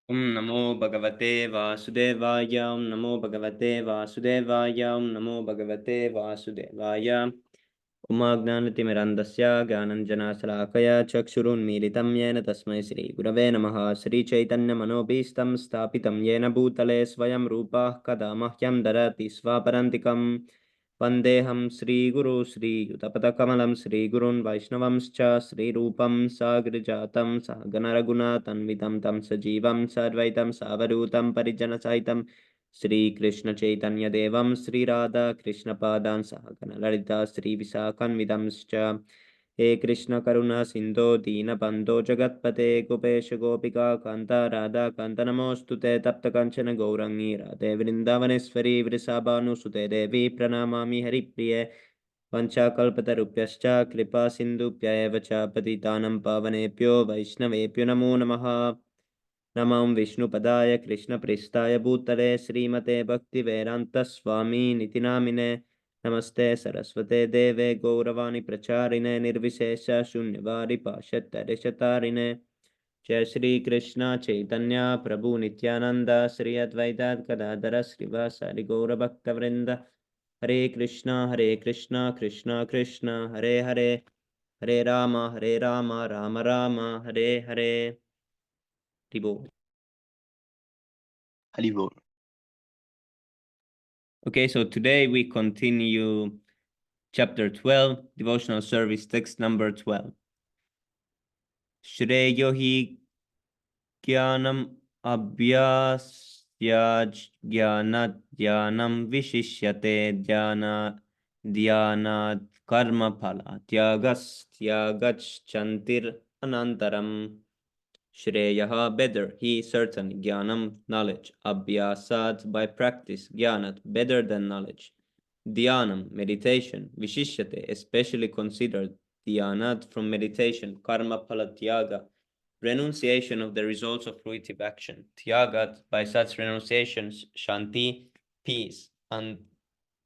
Om Namo Bhagavate Vasudevaya. Om Namo Bhagavate Vasudevaya. Om Namo Bhagavate Vasudevaya. Umagnanatimirandasya Gyananjanasalakaya Chakshurunmilitam Yena Tasmai Sri Gurave Namaha. Sri Chaitanya Manobhistam Stapitam Yena Bhutale Svayam Rupa Kada Mahyam Darati Svaparantikam Vandeham Sri Guru Sri Yutapatakamalam Sri Gurun Vaishnavamscha Sri Rupam Sagrijatam Sahaganaraguna Tanvitam Tam Sajivam Sarvaitam Savarutam Parijana Saitam Sri Krishna Chaitanya Devam Sri Radha Krishna Padan Sahagana Lalita Sri Visakanvidamscha He Krishna Karuna Sindho Dina Bando Jagatpate Gopesha Gopika Kanta Radha Kanta Namostute Tapta Kanchana Gaurangi Radhe Vrindavaneshwari Vrisabhanu Sute Devi Pranamami Haripriye Vanchakalpatarupyascha Kripa Sindhupya Eva Cha Patitanam Pavanepyo Vaishnavepyo Namo Namaha Namam Vishnupadaya Krishna Pristaya Bhutale Srimate Bhakti Vedanta Swami Nitinamine Namaste Saraswate Deve Gauravani Pracharine Nirvishesha Shunyvari Pashattarishatarine Jai Shri Krishna Chaitanya Prabhu Nityananda Sri Advaita Gadadhara Srivasari Gaura Bhakta Vrinda Hare Krishna Krishna Krishna Hare Hare Hare Rama Rama Rama Hare Hare Tibo. Haribol. Okay, so today we continue chapter 12, devotional service text number 12. Shreyo hi jnanam abhyasya jnanat jnanam vishishyate dhyanat karma phala tyagach chantir anantaram. Shreyaha, better, he certain, jnanam, knowledge, abhyasat, by practice, jnanat, better than knowledge, dhyanam, meditation, vishishyate, especially considered, dhyanat, from meditation, karma palatyaga, renunciation of the results of fruitive action, tyagat, by such renunciations, shanti, peace, and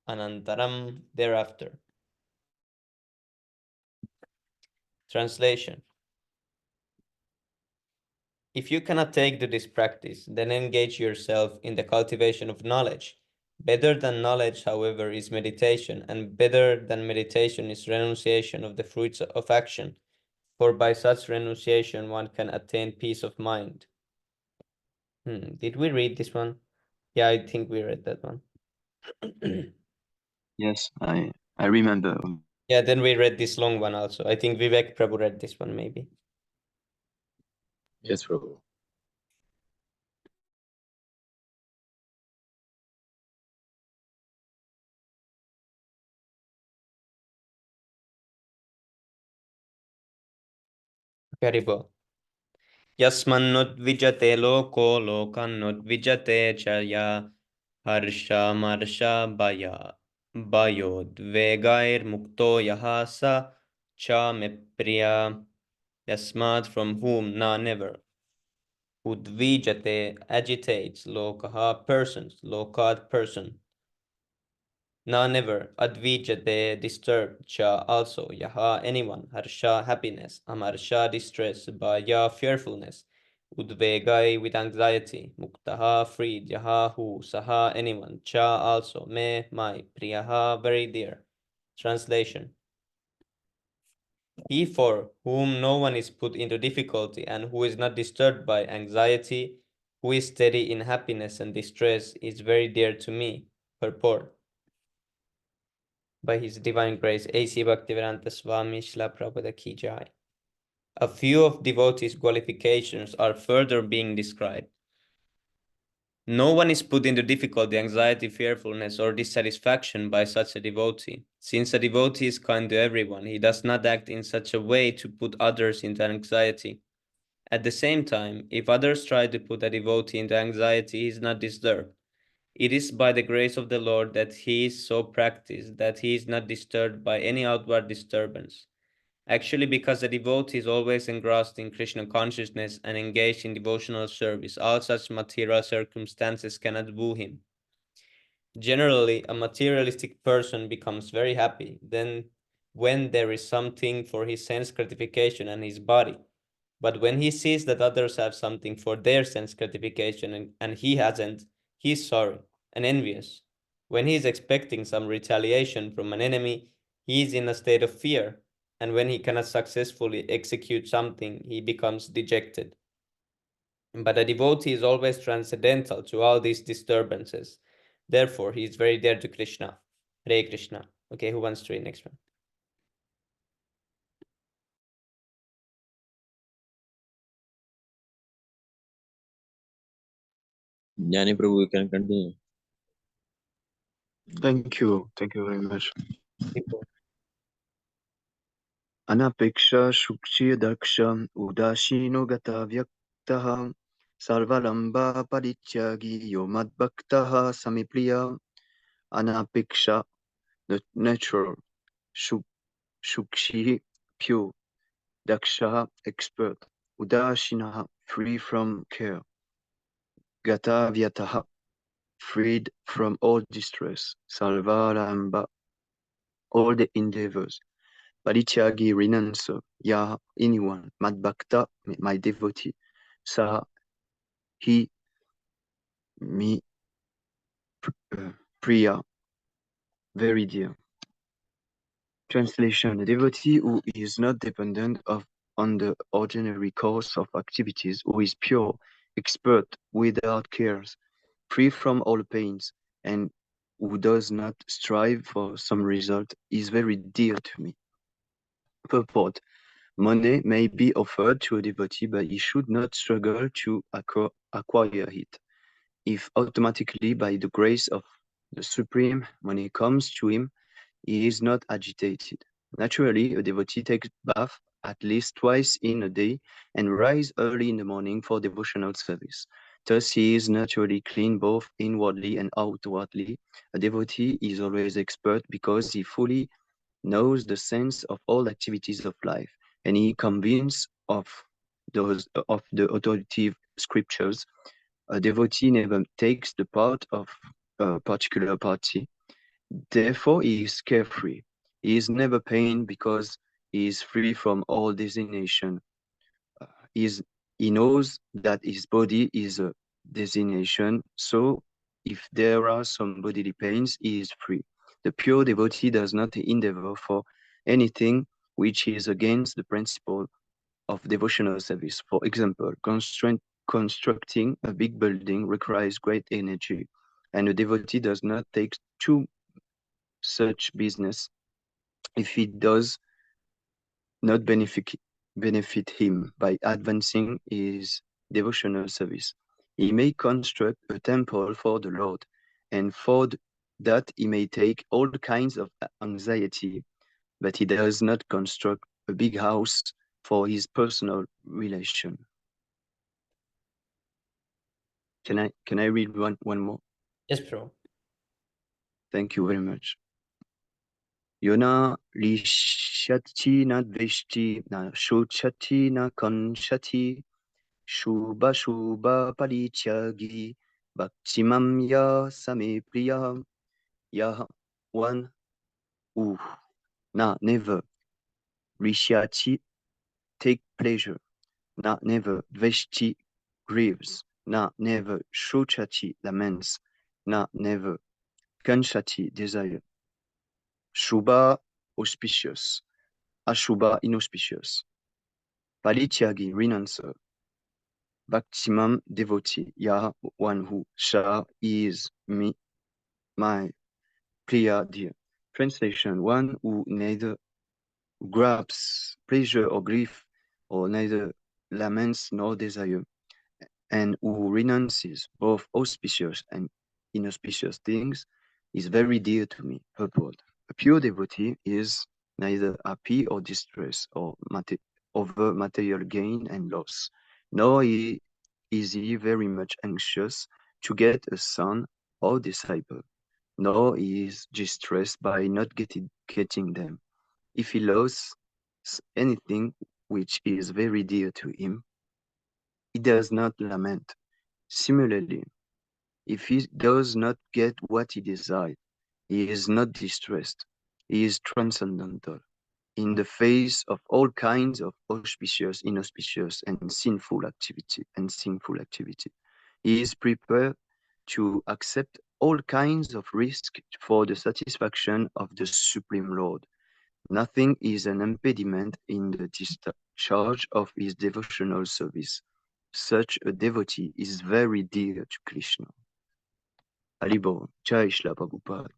anantaram, thereafter. Translation. If you cannot take to this practice, then engage yourself in the cultivation of knowledge. Better than knowledge, however, is meditation, and better than meditation is renunciation of the fruits of action, for by such renunciation one can attain peace of mind. Did we read this one? Yeah, I think we read that one. Yes, I remember. Yeah, then we read this long one also. I think Vivek Prabhu read this one maybe. Yes, Prabhu. Haribo. Yasmannudvijate loko lokannudvijate chaya harsha marsha baya bayodvegair mukto yaha sa cha me priya. Yasmat, from whom, na, never. Udvijate, agitates, lokaha, persons, lokat, person. Na, never. Advijate, disturbed, cha, also, yaha, anyone, harsha, happiness, amarsha, distress, baya, fearfulness, udvegai, with anxiety, muktaha, freed, yaha, who, saha, anyone, cha, also, me, my, priyaha, very dear. Translation. He for whom no one is put into difficulty and who is not disturbed by anxiety, who is steady in happiness and distress, is very dear to me. Purport. By His Divine Grace, A.C. Bhaktivedanta Swami Srila Prabhupada Ki Jai. A few of devotees' qualifications are further being described. No one is put into difficulty, anxiety, fearfulness, or dissatisfaction by such a devotee. Since a devotee is kind to everyone, he does not act in such a way to put others into anxiety. At the same time, if others try to put a devotee into anxiety, he is not disturbed. It is by the grace of the Lord that he is so practiced that he is not disturbed by any outward disturbance. Actually, because the devotee is always engrossed in Krishna consciousness and engaged in devotional service, all such material circumstances cannot woo him. Generally, a materialistic person becomes very happy then when there is something for his sense gratification and his body. But when he sees that others have something for their sense gratification and he hasn't, he's sorry and envious. When he is expecting some retaliation from an enemy, he is in a state of fear, and when he cannot successfully execute something, he becomes dejected. But a devotee is always transcendental to all these disturbances. Therefore, he is very dear to Krishna. Hare Krishna. Okay, who wants to read next one? Jnani Prabhu, you can continue. Thank you. Thank you very much. People. Anapeksha shukshi daksha udashino gata vyaktaha sarvalamba parityagi yomad bhaktaha samipriya. Anapeksha, the natural, shukshi, pure, daksha, expert, udashinaha, free from care, gata vyataha, freed from all distress, salvaramba, all the endeavors, parityagi, renuncer, ya, anyone, madbhakta, my devotee, sa, he, me, priya, very dear. Translation: a devotee who is not dependent on the ordinary course of activities, who is pure, expert, without cares, free from all pains, and who does not strive for some result, is very dear to me. Purport: money may be offered to a devotee, but he should not struggle to acquire it. If automatically, by the grace of the Supreme, money comes to him, he is not agitated. Naturally, a devotee takes bath at least twice in a day and rise early in the morning for devotional service. Thus, he is naturally clean both inwardly and outwardly. A devotee is always expert because he fully knows the sense of all activities of life, and he convinced of the authoritative scriptures. A devotee never takes the part of a particular party. Therefore, he is carefree. He is never pained because he is free from all designation. Uh, he, is, he knows that his body is a designation, so if there are some bodily pains, he is free. The pure devotee does not endeavor for anything which is against the principle of devotional service. For example, constructing a big building requires great energy, and a devotee does not take too such business if it does not benefit him by advancing his devotional service. He may construct a temple for the Lord, and for that he may take all kinds of anxiety, but he does not construct a big house for his personal relation. Can I read one more? Yes, bro. Thank you very much. Yona lishati na dveshti na shochati na konshati shubha shubha parityagi bhaktimam ya same priya. Ya, one who na never rishyati, take pleasure, na never dveshti, grieves, na never shochati, laments, na never kanshati, desire. Shubha, auspicious, ashubha, inauspicious. Parityagi, renuncer. Bhaktimam, devotee. Ya, one who. Sha, is, me, my, priya, dear. Translation: one who neither grasps pleasure or grief, or neither laments nor desire, and who renounces both auspicious and inauspicious things, is very dear to me. Purport: a pure devotee is neither happy or distressed or over material gain and loss, nor is he very much anxious to get a son or disciple, nor is distressed by not getting them. If he loves anything which is very dear to him, he does not lament. Similarly, if he does not get what he desired, he is not distressed. He is transcendental. in the face of all kinds of auspicious, inauspicious, and sinful activity. He is prepared to accept all kinds of risk for the satisfaction of the Supreme Lord. Nothing is an impediment in the discharge of his devotional service. Such a devotee is very dear to Krishna. Haribol, Jai Shla Prabhupada.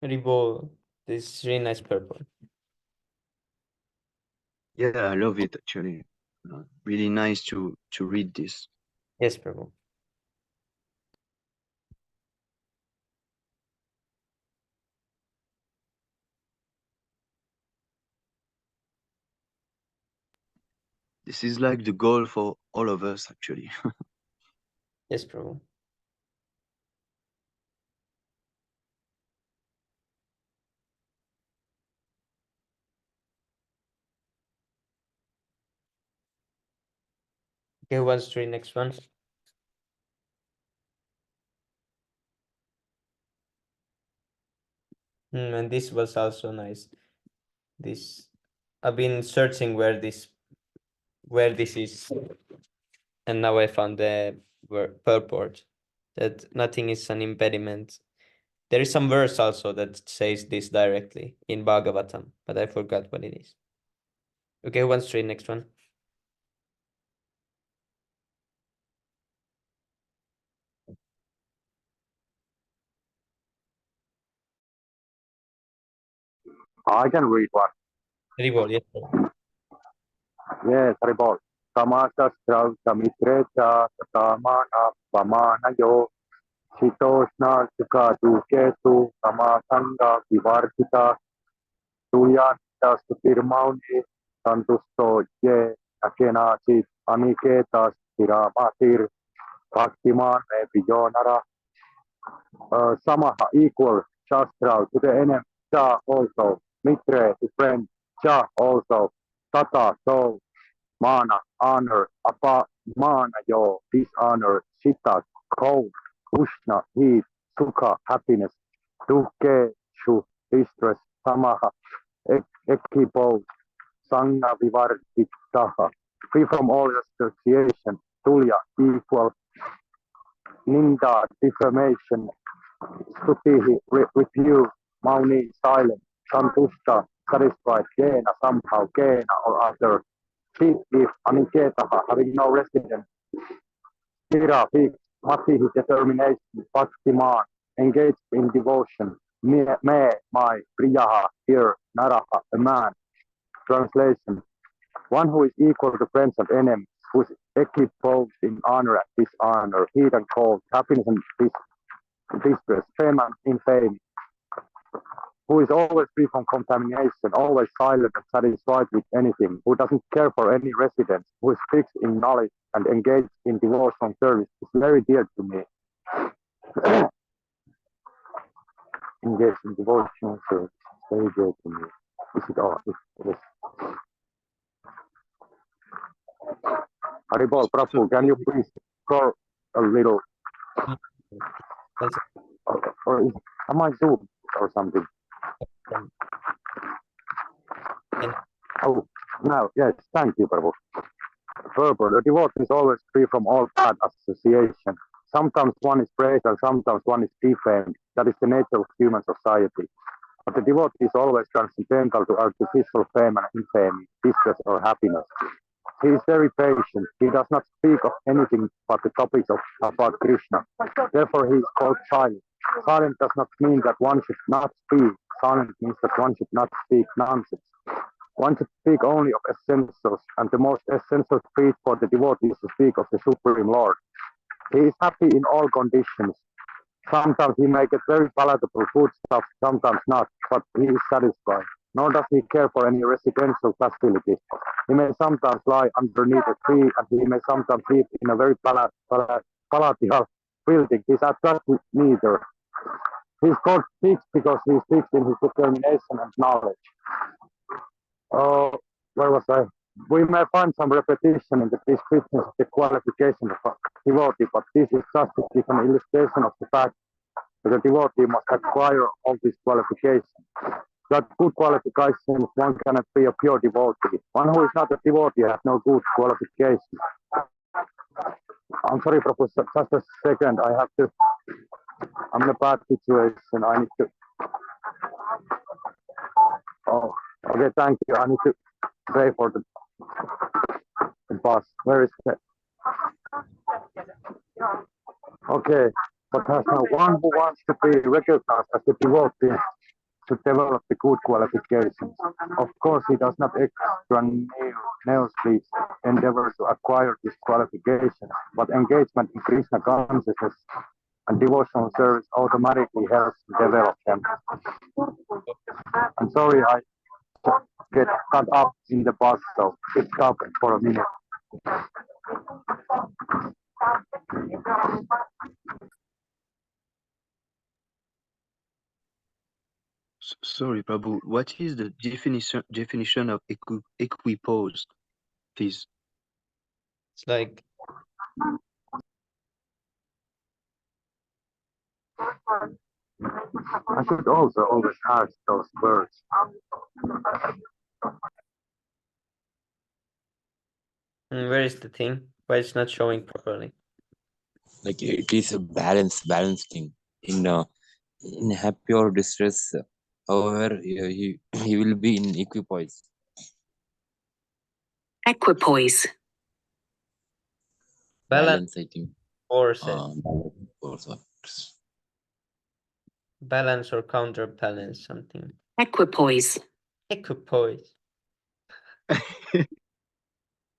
Haribol, this is really nice purport. Yeah, I love it actually. Really nice to read this. Yes, Prabhu. This is like the goal for all of us actually. Yes, Prabhu. Okay, who wants to read next one? And this was also nice. This I've been searching where this is, and now I found the purport that nothing is an impediment. There is some verse also that says this directly in Bhagavatam, but I forgot what it is. Okay, who wants to read next one? I can read one. Haribol, yes, sir. Yes, Haribol. Samasastra Samitreta Satamana Pamanayo Shitoshna Sukha Duketu Samasanga Vivartita Tuyanta Sutirmauni Santusto Ye Akenachit Aniketa Stiramatir Bhaktiman Vijonara Samaha equal Shastra to the enemy Cha also Mitre to friend Cha also Tata so Mana, honor, apa, mana, yo, dishonor, sita, cold, ushna, heat, sukha, happiness, dukke, shu, distress, samaha, ekipo, sangha, vivartitaha, free from all association, tulya, equal, ninda, defamation, stutihi, refuse, mauni, silent, santushta, satisfied, kena, somehow, kena, or other, if aniketaha, having no residence, Tira, fixed, matihi, determination, bhaktiman, engaged in devotion, me, my, priyaha, here, naraha, a man. Translation, one who is equal to friends and enemies, who is equiposed in honor and dishonor, heat and cold, happiness and distress, fame and infamy, who is always free from contamination, always silent and satisfied with anything, who doesn't care for any residence, who is fixed in knowledge and engaged in devotional service, is very dear to me. Engaged in devotional service, very dear to me. Is it all? Yes. Haribol, Prabhu, can you please scroll a little? Or am I Zoom or something? Oh, now, yes, thank you, Prabhu. Purport, the devotee is always free from all bad association. Sometimes one is praised and sometimes one is defamed. That is the nature of human society. But the devotee is always transcendental to artificial fame and infamy, distress or happiness. He is very patient. He does not speak of anything but the topics about Krishna. Therefore, he is called silent. Silent does not mean that one should not speak. Silent means that one should not speak nonsense. One should speak only of essentials, and the most essential speech for the devotee is to speak of the Supreme Lord. He is happy in all conditions. Sometimes he may get very palatable foodstuffs, sometimes not, but he is satisfied. Nor does he care for any residential facilities. He may sometimes lie underneath a tree, and he may sometimes live in a very palatial building. He is attracted neither. He is called fixed because he is fixed in his determination and knowledge. Where was I? We may find some repetition in the description of the qualification of a devotee, but this is just to give an illustration of the fact that the devotee must acquire all these qualifications. got good qualifications, one cannot be a pure devotee. One who is not a devotee has no good qualifications. I'm sorry, Prabhu, just a second. I'm in a bad situation. I need to. Oh, okay, thank you. I need to pray for the bus. Where is it? Okay, but has no one who wants to be recognized as a devotee to develop the good qualifications. Of course, he does not extraneously endeavor to acquire this qualification, but engagement in Krishna consciousness and devotional service automatically helps to develop them. I'm sorry, I get cut up in the bus, so it's stopped for a minute. Sorry, Prabhu. What is the definition of equipoise, please? It's like I could also always ask those words. where is the thing? Why it's not showing properly? Like it is a balancing in happy or distress. However, he will be in equipoise. Equipoise. Balance I think. forces. Force. Balance or counterbalance something. Equipoise. Equipoise.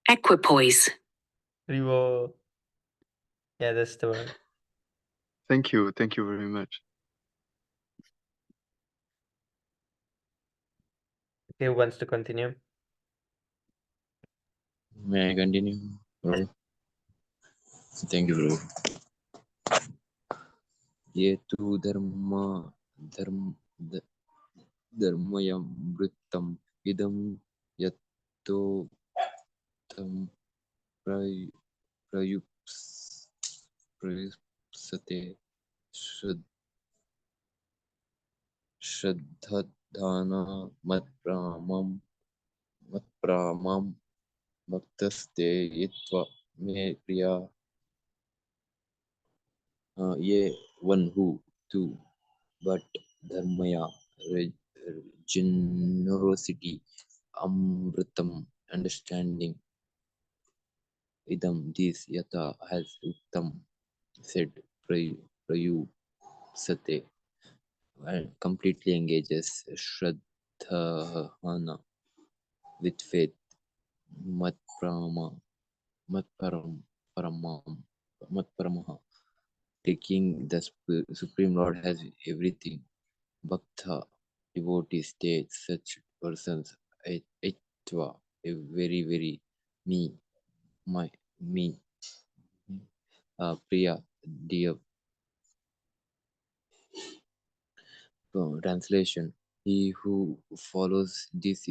Equipoise. Rivo. Yeah, that's the word. Thank you very much. Okay, who wants to continue? May I continue, bro? Thank you, bro. Ye tu dharmayam vrittam idam yatto tam prayupsate shraddhadhana matpramam bhaktaste yitva me priya. Ye one who too, but dharmaya generosity, amritam understanding, idam this yata has uttam said prayu sate and completely engages shraddhana with faith matparamaha taking the Supreme Lord has everything. Bhakta, devotee state, such persons, Aitva, a very, very me, me, Priya, dear. Translation: He who follows this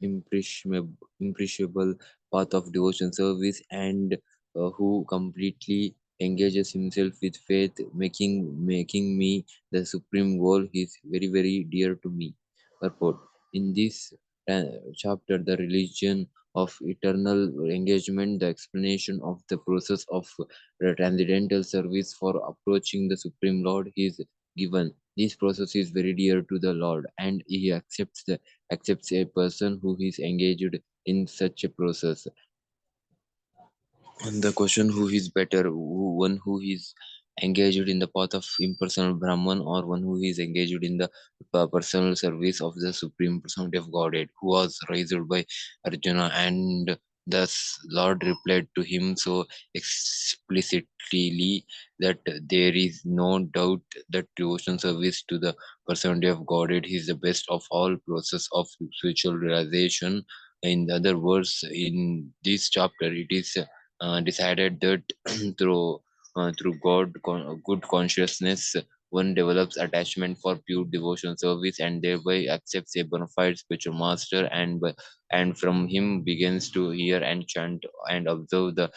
imperishable path of devotion service and who completely engages himself with faith, making me the supreme goal, is very, very dear to me. Purport: In this chapter, the religion of eternal engagement, the explanation of the process of transcendental service for approaching the Supreme Lord is given. This process is very dear to the Lord, and He accepts a person who is engaged in such a process. And the question: who is better, one who is engaged in the path of impersonal Brahman, or one who is engaged in the personal service of the Supreme Personality of Godhead, who was raised by Arjuna? And thus Lord replied to him so explicitly that there is no doubt that devotion service to the Personality of Godhead is the best of all process of spiritual realization. In other words, in this chapter, it is decided that through good consciousness, one develops attachment for pure devotion service and thereby accepts a bona fide spiritual master, and from him begins to hear and chant and observe the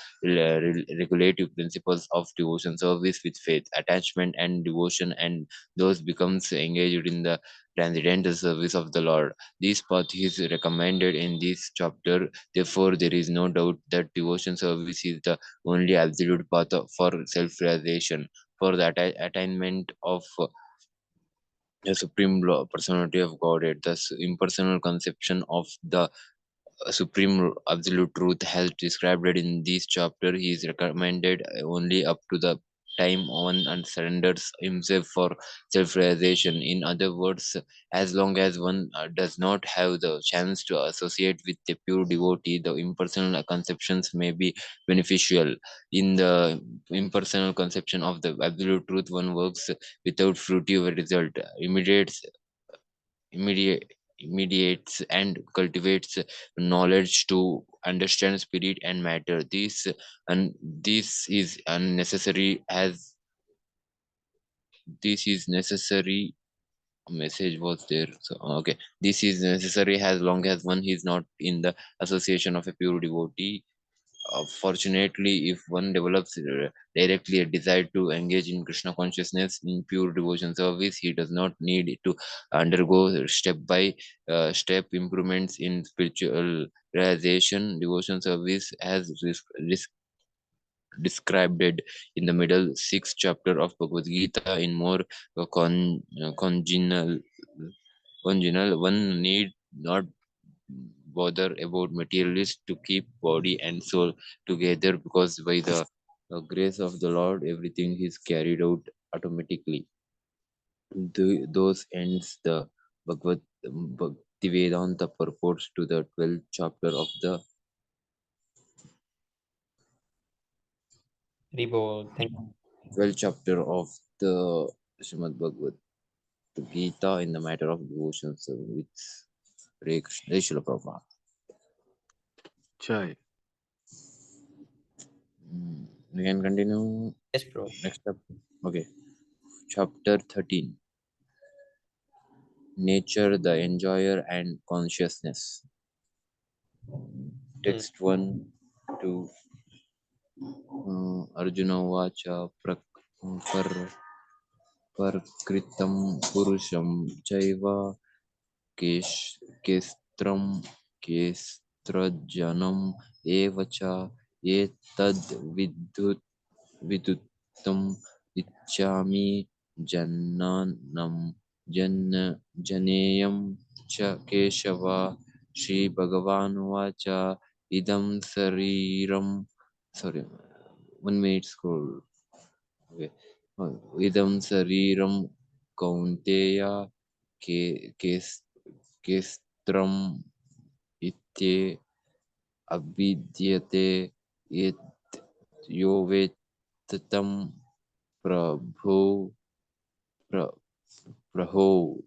regulative principles of devotion service with faith, attachment, and devotion, and those becomes engaged in the transcendental service of the Lord. This path is recommended in this chapter. Therefore, there is no doubt that devotion service is the only absolute path for self-realization, for the attainment of the supreme personality of Godhead. The impersonal conception of the supreme absolute truth has described it in this chapter. He is recommended only up to the time one and surrenders himself for self-realization. In other words, as long as one does not have the chance to associate with a pure devotee, the impersonal conceptions may be beneficial. In the impersonal conception of the absolute truth, one works without fruitive result, immediate immediates and cultivates knowledge to understand spirit and matter. This is unnecessary as this is necessary message was there. So okay, this is necessary as long as one is not in the association of a pure devotee. Fortunately, if one develops directly a desire to engage in Krishna consciousness in pure devotion service, he does not need to undergo step by step improvements in spiritual realization. Devotion service has described it in the middle sixth chapter of Bhagavad Gita in more congenial. One need not bother about materialists to keep body and soul together, because by the grace of the Lord everything is carried out automatically. Those ends the Bhagavad Bhaktivedanta purports to the 12th chapter of the Thank 12th chapter of the Srimad Bhagavad Gita in the matter of devotion. So with Hare Krishna, Hare Srila Prabhupada. Jai. We can continue Yes, bro. next chapter. Okay, chapter 13. Nature, the enjoyer, and consciousness. Hmm. Text 1 to Arjuna Vacha Prakritam Purusham Chaiva Kestram Kestrajanam Evacha Etad Viduttam Ichami Jannanam Janeyam Cha Keshava Shri Bhagavan Vacha Idam Sariram. Sorry, 1 minute scroll. Okay. Idam Sariram Kaunteya Kes Kestram Ite Abhidyate It Yovetam Prabhu pra- Praho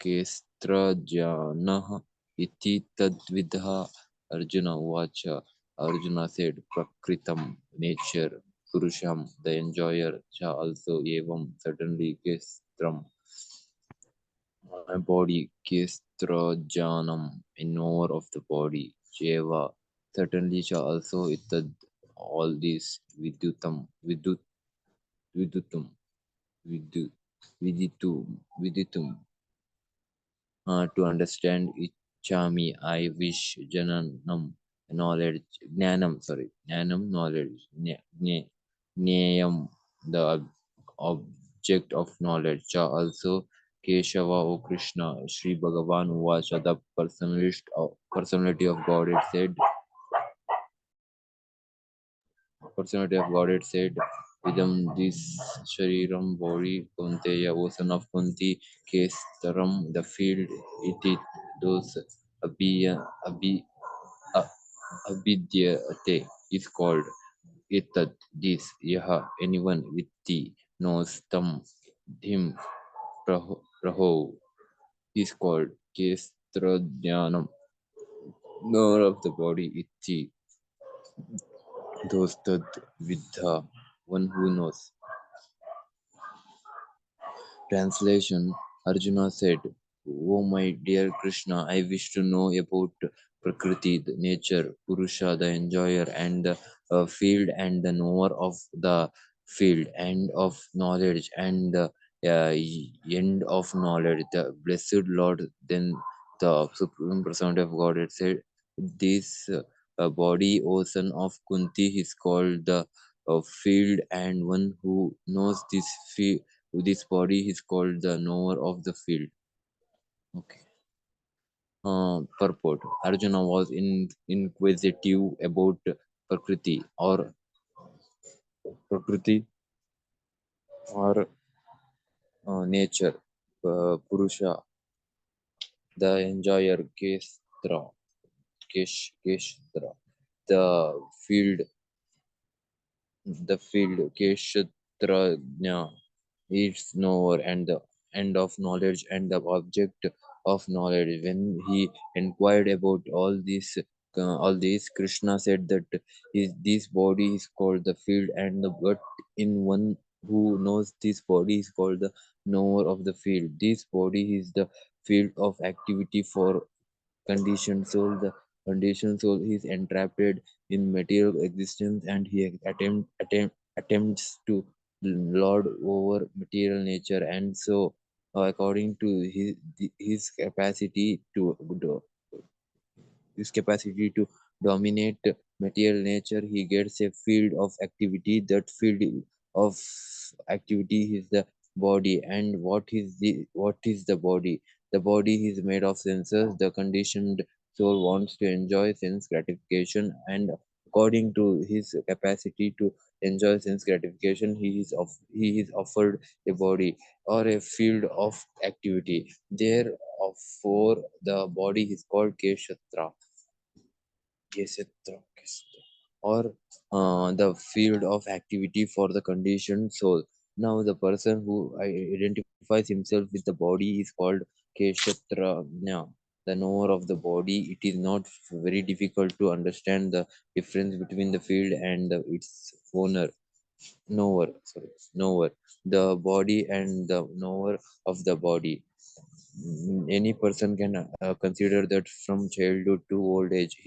Kestrajanah Iti Tadvidha. Arjuna Vacha. Arjuna said, Prakritam, nature, Purusham, the enjoyer, Cha also Evam, certainly Kestram, my body, Kestrajanam, a knower of the body, Jeva, certainly Cha also Itad, all these Vidutum, Vidu, Viditum, to understand Ichami, I wish Jananam, knowledge, Jnanam, knowledge, Jnayam, the object of knowledge, Cha also Keshava, O Krishna, Sri Bhagavan Vacha, the personality of God, it said, Idam, this Shariram, body, Kunteya, O son of Kunti, Kestaram, the field, it those Abhi, A- Abhidyate is called Itad, this, Yaha, anyone with thee knows Tam, him, Praho is called Kestradyanam, knower of the body, Iti, those that Vidha, one who knows. Translation. Arjuna said, "O my dear Krishna, I wish to know about Prakriti, the nature, Purusha, the enjoyer, and the field, and the knower of the field, and of knowledge, and the end of knowledge, the blessed Lord." Then the Supreme Personality of God said, "This body, O son of Kunti, is called the field, and one who knows this body is called the knower of the field." Okay. Purport. Arjuna was inquisitive about Prakriti or nature, Purusha, the enjoyer, Keshtra, the field, Kshatrajna, its knower, and the end of knowledge, and the object of knowledge. When he inquired about all this, Krishna said that this body is called the field, and but in one who knows this body is called the knower of the field. This body is the field of activity for conditioned soul. The conditioned soul is entrapped in material existence, and he attempts to lord over material nature, and so according to his capacity to his capacity to dominate material nature, he gets a field of activity. That field of activity is the body. And what is the body? The body is made of senses. The conditioned soul wants to enjoy sense gratification, and according to his capacity to enjoy sense gratification, he is offered a body or a field of activity. Therefore the body is called Keshatra, Kshetra, or the field of activity for the conditioned soul. Now, the person who identifies himself with the body is called Kshetrajna, the knower of the body. It is not very difficult to understand the difference between the field and its owner, knower, the body and the knower of the body. Any person can consider that from childhood to old age,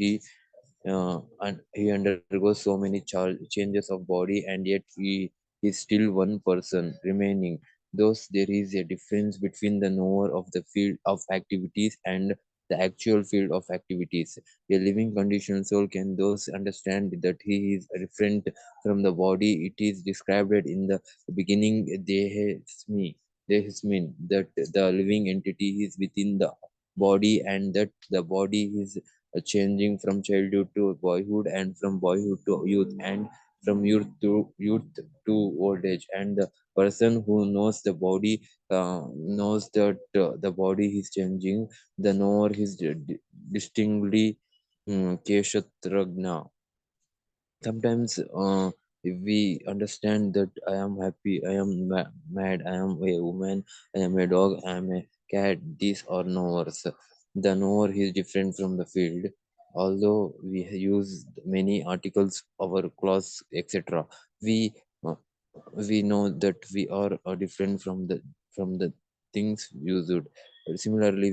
and he undergoes so many changes of body, and yet he is still one person remaining. Thus there is a difference between the knower of the field of activities and the actual field of activities. A living conditioned soul can thus understand that he is different from the body. It is described in the beginning, Dehasmin, that the living entity is within the body, and that the body is changing from childhood to boyhood, and from boyhood to youth, and from youth to old age. And the person who knows the body knows that the body is changing. The knower is distinctly Keshatragna. Sometimes if we understand that I am happy, I am mad, I am a woman, I am a dog, I am a cat, these are knowers. The knower is different from the field. Although we use many articles, our clothes, etc., we uh, we know that we are different from the things used. Similarly,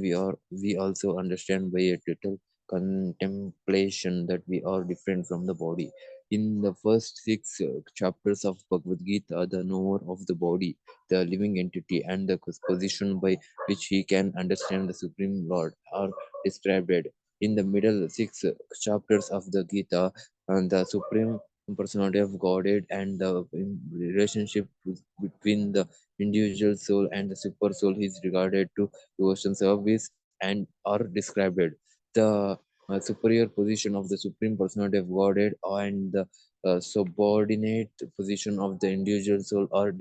we also understand by a total contemplation that we are different from the body. In the first six chapters of Bhagavad Gita, the knower of the body, the living entity, and the position by which he can understand the Supreme Lord are described. In the middle six chapters of the Gita, and the Supreme Personality of Godhead and the relationship between the individual soul and the super soul is regarded to devotion service and are described. The superior position of the Supreme Personality of Godhead and the subordinate position of the individual soul are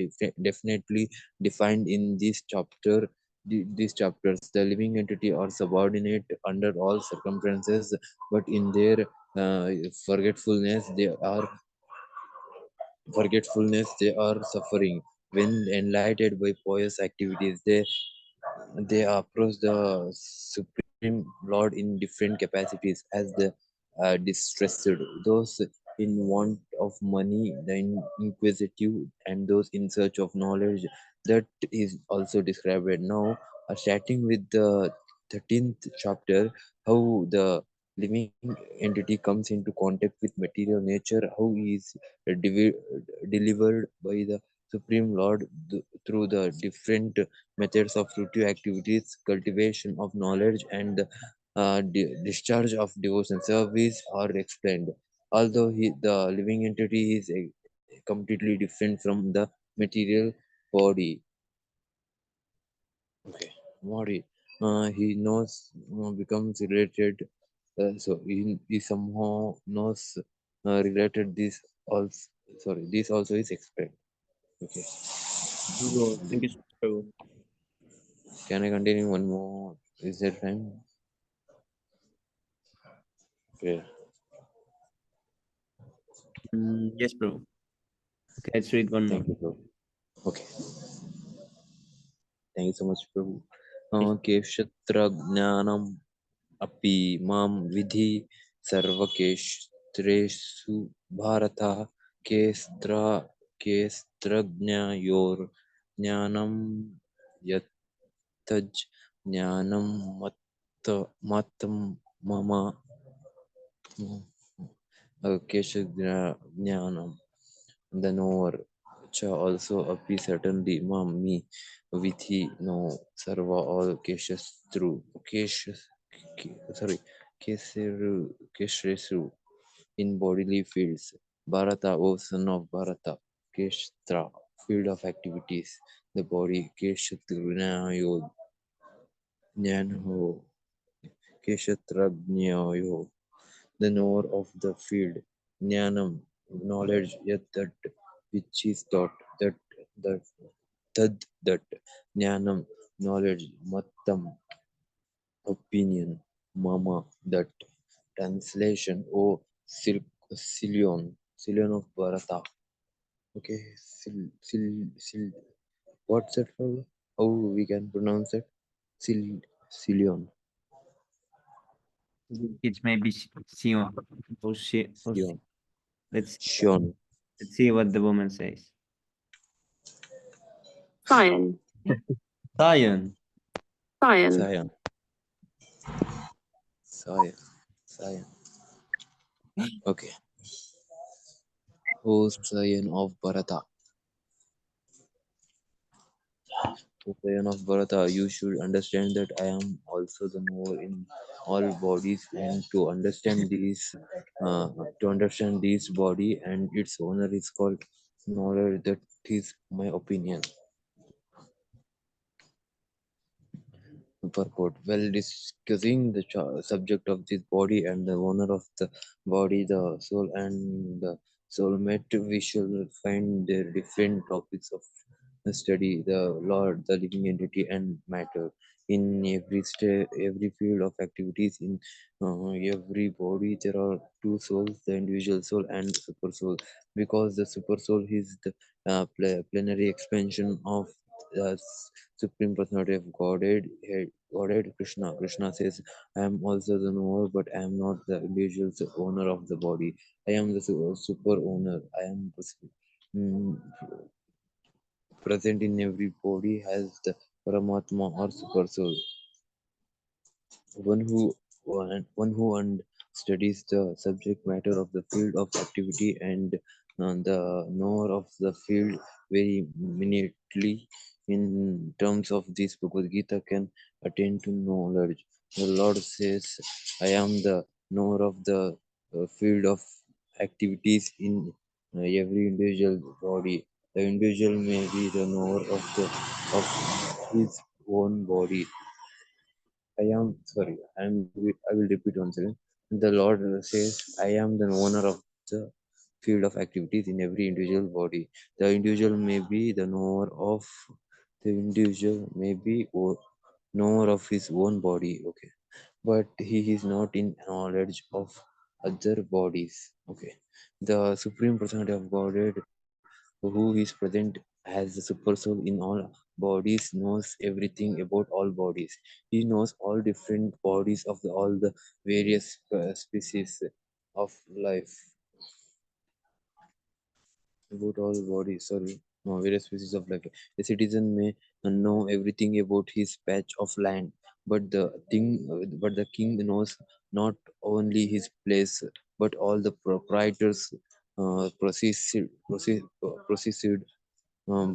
definitely defined in this chapter. These chapters, the living entity are subordinate under all circumstances, but in their uh, forgetfulness they are they are suffering. When enlightened by pious activities, they approach the Supreme Lord in different capacities as the distressed, those in want of money, the inquisitive, and those in search of knowledge, that is also described now. Starting with the 13th chapter, how the living entity comes into contact with material nature, how he is delivered by the Supreme Lord through the different methods of fruitive activities, cultivation of knowledge, and the discharge of devotion service are explained. Although the living entity is completely different from the material body. Okay, body. He knows becomes related. He somehow knows related this also. Sorry, this also is explained. Okay. Bro, thank you, bro. Can I continue one more? Is there time? Okay. Yes, bro. Okay, let's read one more. Thank you, bro. Okay. Thank you so much, Prabhu. Yes. Keshatrajnanam अपि मां विधि सर्वक्षेत्रेषु भारत केऽस्त्र केऽस्त्रज्ञयोर्ज्ञानं यत्तज् ज्ञानं मतं मम केशज्ञानं the knower cha also appears certainly me vithi no sarva all cases through cases sorry keseru keshesu in bodily fields. Bharata, O son of Bharata, Keshtra, field of activities, the body, Keshatrunaya Jnanho, Keshatrajnayo, the knower of the field, Jnanam, knowledge, yet that which is taught, that tad that, Jnanam, knowledge, Mattam, opinion, Mama, that. Translation, O Silion of Bharata. Okay, what's that for? How we can pronounce it? Silion. It may be Sion. Sion. Let's Shion. let's see what the woman says. Cyan. Sion. Cyan. Sion. Sion. Sion. Okay. O Sion of Bharata. O Sion of Bharata, you should understand that I am also the knower in all bodies, and to understand this body and its owner is called knowledge. That is my opinion. Purport. While discussing the subject of this body and the owner of the body, the soul and the soulmate, we shall find their different topics of study, the Lord, the living entity, and matter. In every field of activities, in every body, there are two souls: the individual soul and super soul. Because the super soul is the plenary expansion of the Supreme Personality of Godhead Krishna. Krishna says, I am also the knower, but I am not the individual owner of the body. I am the super owner. I am mm, present in every body as the Paramatma or super soul. One who one who studies the subject matter of the field of activity and the knower of the field very minutely in terms of this Bhagavad Gita can attain to knowledge. The Lord says, I am the knower of the field of activities in every individual body. The individual may be the knower of his own body. I will repeat once again. The Lord says, I am the owner of the field of activities in every individual body. The individual may be the knower of the individual may be knower of his own body, okay, but he is not in knowledge of other bodies, okay. The Supreme Personality of Godhead, who is present as the super soul in all bodies, knows everything about all bodies. He knows all different bodies of all the various species of life, about all bodies. Sorry. various species of life. A citizen may know everything about his patch of land, but the king knows not only his place, but all the proprietors proceed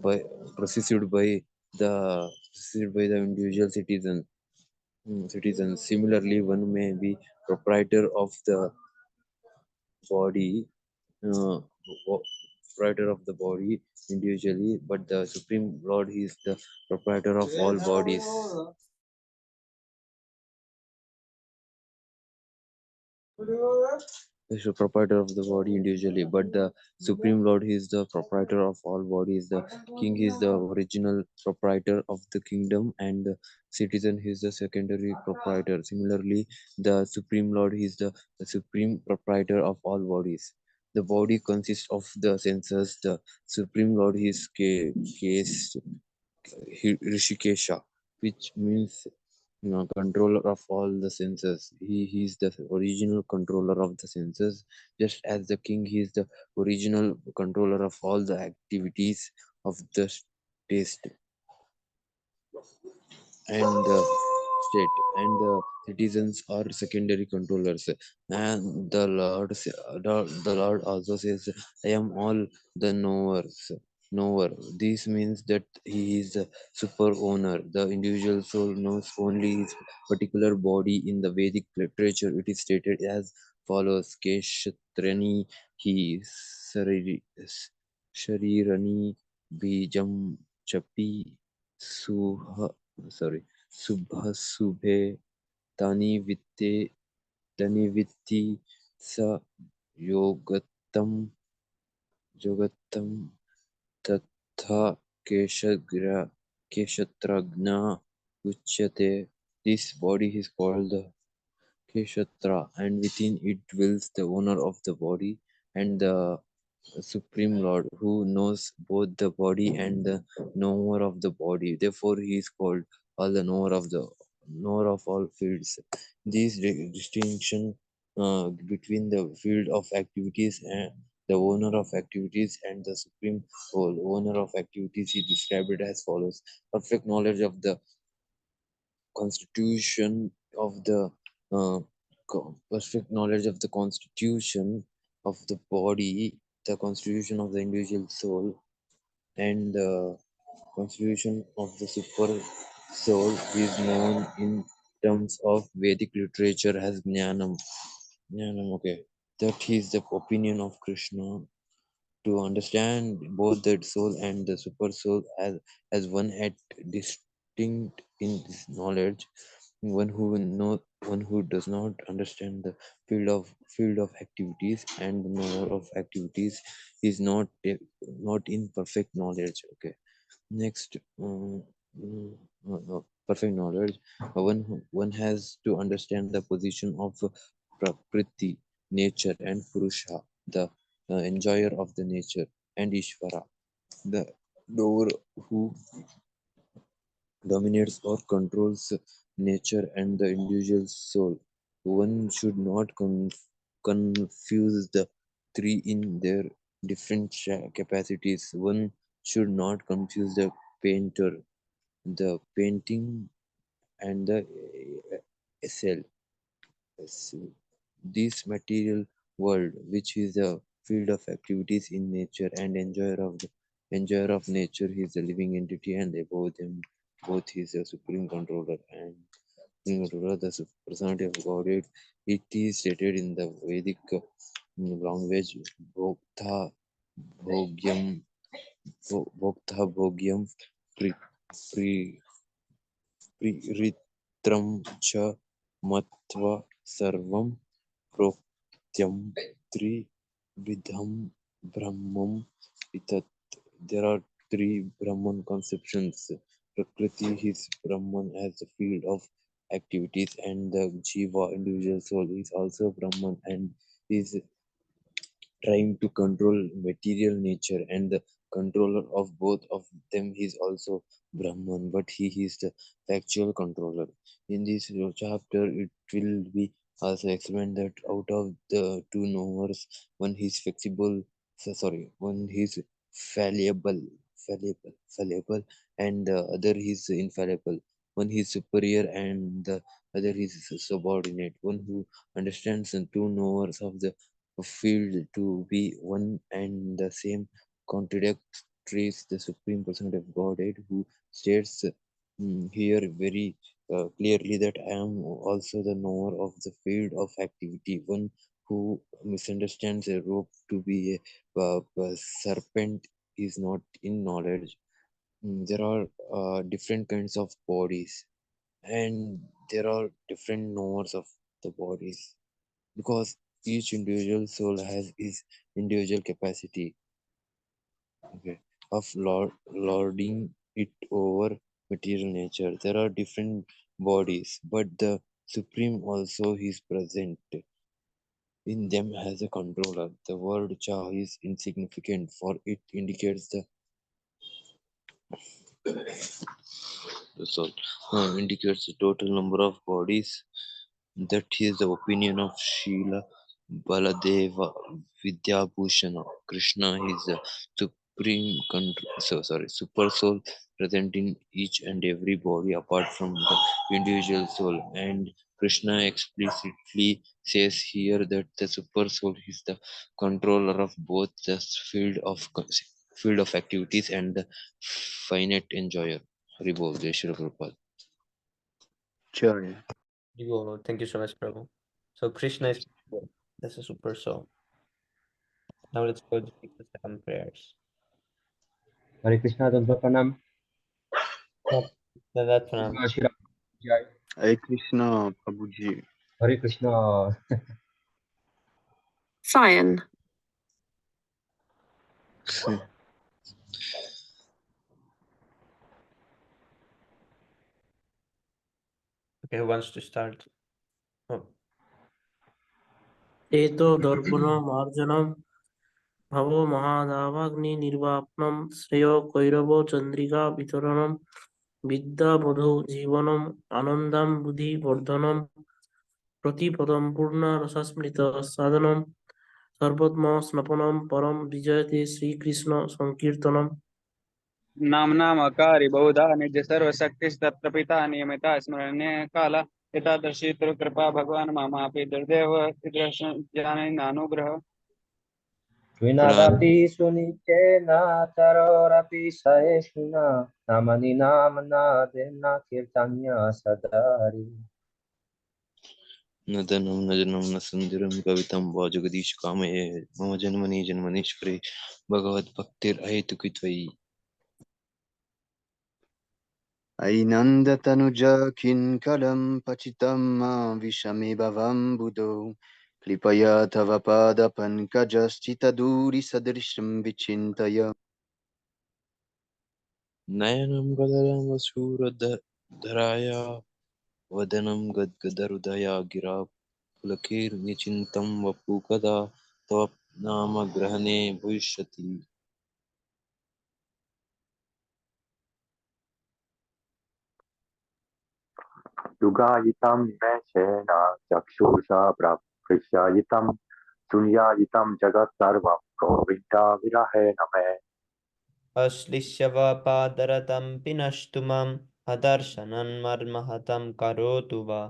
by processed by the individual citizens. Similarly, one may be proprietor of the body, uh, wo- proprietor of the body individually, but the Supreme Lord is the proprietor of all bodies. Is the proprietor of the body individually, but the Supreme Lord is the proprietor of all bodies. The king is the original proprietor of the kingdom, and the citizen is the secondary proprietor. Similarly, the Supreme Lord is the supreme proprietor of all bodies. The body consists of the senses. The Supreme Lord is case Rishikesha, which means controller of all the senses. He is the original controller of the senses, just as the king is the original controller of all the activities of the taste and the state, and the citizens are secondary controllers. And the Lord also says, I am all the knower. This means that he is the super owner. The individual soul knows only his particular body. In the Vedic literature it is stated as follows: Keshatrani hi sharirani bijam chapi suha sorry subhasubhe tani vitte tani vitti sa yogatam yogatam tatha keshagra keshatragna uchyate. This body is called the Kshatra, and within it dwells the owner of the body and the Supreme Lord, who knows both the body and the knower of the body. Therefore, he is called all the knower of all fields. This distinction between the field of activities and the owner of activities and the supreme whole owner of activities is described as follows: perfect knowledge of the constitution of the perfect knowledge of the constitution of the body, the constitution of the individual soul, and the constitution of the super soul is known in terms of Vedic literature as Jnanam. Jnanam, okay. That is the opinion of Krishna. To understand both the soul and the super soul as one at distinct in this knowledge, one who does not understand the field of activities and the knower of activities is not in perfect knowledge. Okay. Next, perfect knowledge. One has to understand the position of Prakriti, nature, and Purusha, the enjoyer of the nature, and Ishvara, the knower who dominates or controls nature and the individual soul. One should not confuse the three in their different capacities. One should not confuse the painter, the painting, and the cell. This material world, which is the field of activities in nature, and enjoyer of nature, he is a living entity, and above them both he is a supreme controller and supreme controller, the personality of Godhead. It is stated in the Vedic language, Bhokta Bhogyam, Bhokta Bhogyam Pri, Pri, Priritram Cha Matva Sarvam Prokyam Trividham Brahmam Itat. There are three Brahman conceptions. Prakriti is Brahman as the field of activities, and the Jiva, individual soul, is also Brahman and is trying to control material nature, and the controller of both of them is also Brahman, but he is the factual controller. In this chapter it will be also explained that out of the two knowers, one is flexible, one is fallible, fallible, and the other is infallible. One is superior and the other is subordinate. One who understands the two knowers of the field to be one and the same contradicts the Supreme Person of Godhead, who states here very clearly that I am also the knower of the field of activity. One who misunderstands a rope to be a serpent is not in knowledge. There are different kinds of bodies, and there are different knowers of the bodies because each individual soul has its individual capacity, okay, of lording it over material nature. There are different bodies, but the Supreme also is present in them as a controller. The word Cha is insignificant, for it indicates the soul, indicates the total number of bodies. That is the opinion of Srila Baladeva Vidyabhushana. Krishna is the super soul present in each and every body apart from the individual soul. And Krishna explicitly says here that the super soul is the controller of both the field of activities and the finite enjoyer. Haribol, Jai Shri Prabhupada. Charya. Thank you so much, Prabhu. So Krishna is that's a super soul. Now let's go to the second prayers. Hare Krishna, Dandava Pranam. That's one. Shri Ram Jai. Hare Krishna, Prabhuji. Hare Krishna. Cyan. Okay, who wants to start? Oh, एतो दर्पणमार्जनं भवो महादावाग्निर्वापनं श्रेयो कैरवो चन्द्रिका वितरणं विद्याबोधौ जीवनम् आनन्दं बुद्धिवर्धनं प्रतिपदं पूर्णरसस्मृतसाधनं सर्वोत्तमस्नपनं परं विजयते श्रीकृष्ण संकीर्तनम् नामनामकारि बहुधा निज सर्वशक्तिस्तत्र पिता नियमिता स्मरण्य काला एतादृशी कृपा भगवान् ममापि दुर्दैव ज्ञानेनानुग्रह Srinadapi Sunichena Tarorapi Saeshuna Namani Namana Dena Kirtanya Sadari. नदनं नजनं न सुन्दरं कवितं वा जगदीश कामये मम जन्मनि जन्मनीश्वरे भगवद्भक्तिर्हेतुकी त्वयि. Ainandatanuja kinkalam pachitam vishame bhavam budo. Klipaya tava pada pankajastita duri sadrisham vichintaya. नयनं गदरमसूरधराया वदनं गद्गदहृदया गिरा पुलकैर्निचिन्तं वपु कदा तव नाम ग्रहणे भविष्यति. युगायितं निमेषेण चक्षुषा प्रकाशितं शून्यायितं जगत् सर्वं गोविन्दाविरहेण मे अश्लिष्यवपादरतं पिनष्टु माम् अदर्शनं मर्महतं करोतु वा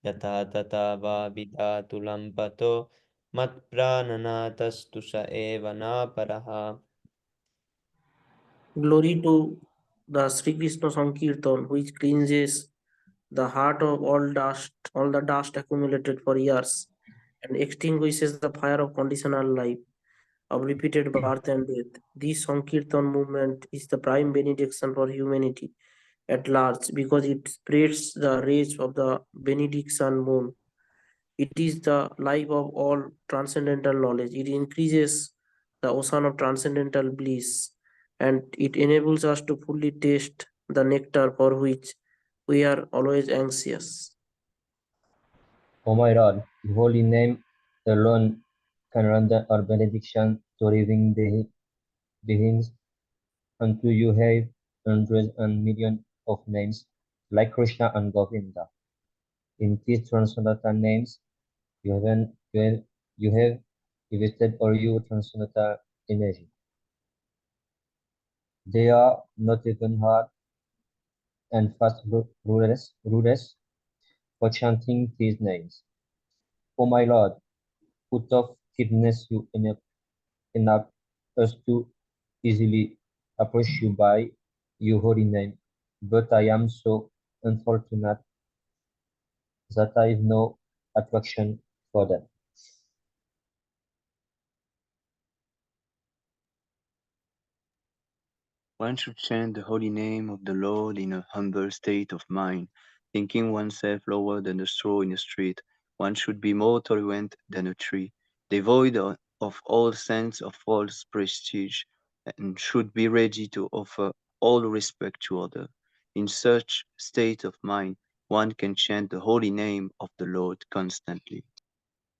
यथा तथा वा विधातु लम्पतो मत्प्राणनाथस्तु स एव नापरः. Glory to the Sri Krishna Sankirtan, which cleanses the heart of all the dust accumulated for years, and extinguishes the fire of conditional life, of repeated birth and death. This Sankirtan movement is the prime benediction for humanity at large because it spreads the rays of the benediction moon. It is the life of all transcendental knowledge. It increases the ocean of transcendental bliss, and it enables us to fully taste the nectar for which we are always anxious. O my Lord, the holy name alone can render our benediction to living beings. Unto you have hundreds and millions of names, like Krishna and Govinda. In these transcendental names, you have invested all your transcendental energy. They are not even hard and fast rulers for chanting these names. O my Lord, put off keenness you enough us to easily approach you by your holy name, but I am so unfortunate that I have no attraction for them. One should chant the holy name of the Lord in a humble state of mind, thinking oneself lower than the straw in the street. One should be more tolerant than a tree, devoid of all sense of false prestige, and should be ready to offer all respect to others. In such state of mind, one can chant the holy name of the Lord constantly.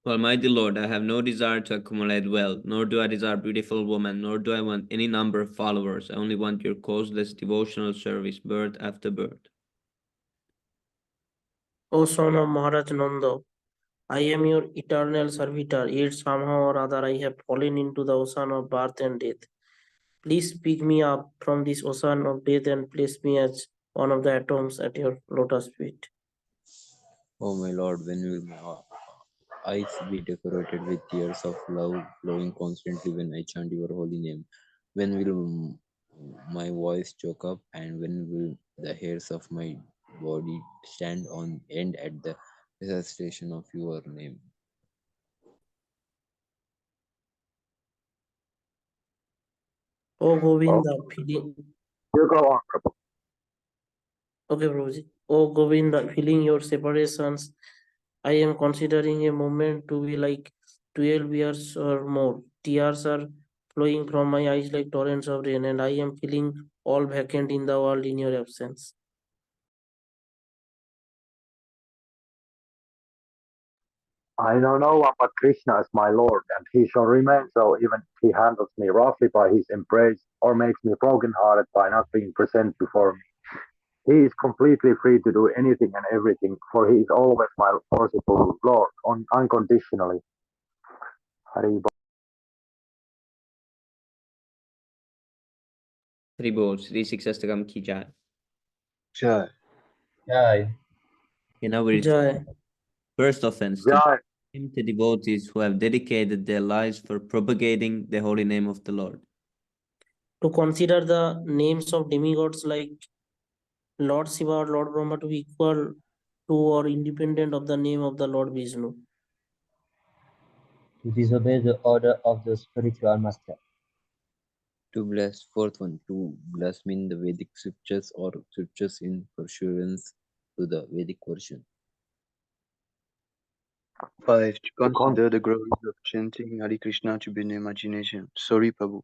Almighty Lord, I have no desire to accumulate wealth, nor do I desire beautiful women, nor do I want any number of followers. I only want your causeless devotional service, birth after birth. O son of Maharaj Nanda, I am your eternal servitor, yet somehow or other I have fallen into the ocean of birth and death. Please pick me up from this ocean of death and place me as one of the atoms at your lotus feet. Oh my Lord, when will my eyes be decorated with tears of love flowing constantly when I chant your holy name? When will my voice choke up, and when will the hairs of my body stand on end at the recitation of your name? O Oh, Govinda, feeling you go on, Prabhu. okay, Prabhuji. O Govinda, feeling your separations, I am considering a moment to be like 12 years or more. Tears are flowing from my eyes like torrents of rain, and I am feeling all vacant in the world in your absence. I know no one but Krishna is my Lord, and he shall remain so even if he handles me roughly by his embrace or makes me broken-hearted by not being present before me. He is completely free to do anything and everything, for he is always my merciful Lord, unconditionally. Hari Bol. Three Bol, Sri Siksastakam ki jai. Jai. Jai. You know, we're Jai. first offense to Jai. the devotees who have dedicated their lives for propagating the holy name of the Lord. To consider the names of demigods like Lord Shiva or Lord Brahma to be equal to or independent of the name of the Lord Vishnu. To disobey the order of the spiritual master. To bless, fourth one, to blaspheme the Vedic scriptures or scriptures in pursuance to the Vedic version. 5. To consider the glories of chanting Hare Krishna to be in imagination. Sorry, Prabhu.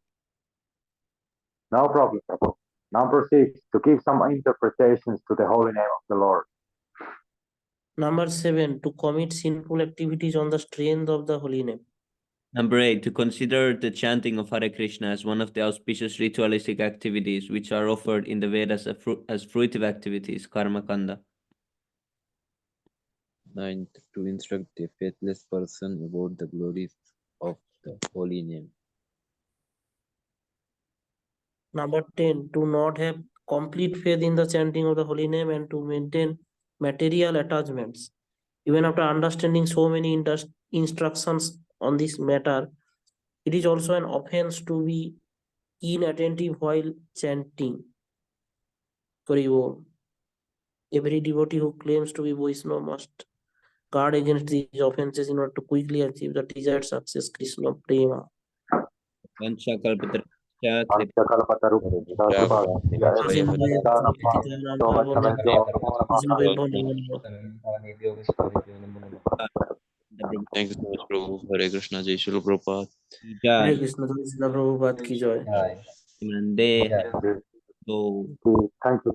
No problem, Prabhu. Number 6, to give some interpretations to the holy name of the Lord. Number 7, to commit sinful activities on the strength of the holy name. Number 8, to consider the chanting of Hare Krishna as one of the auspicious ritualistic activities which are offered in the Vedas as fruitive activities, karma kanda. 9. To instruct a faithless person about the glories of the holy name. Number 10, to not have complete faith in the chanting of the holy name and to maintain material attachments. Even after understanding so many instructions on this matter, it is also an offense to be inattentive while chanting. Every devotee who claims to be Vaishnava must guard against these offenses in order to quickly achieve the desired success, Krishna Prema. Vanchakalpataruscha Panchakalpataruksha Thank you so much, Prabhu. Hare Krishna, Jai Shri Prabhupada. Hare Krishna, Krishna Prabhupada ki joy. Jai. Mande Jai. so Thank you.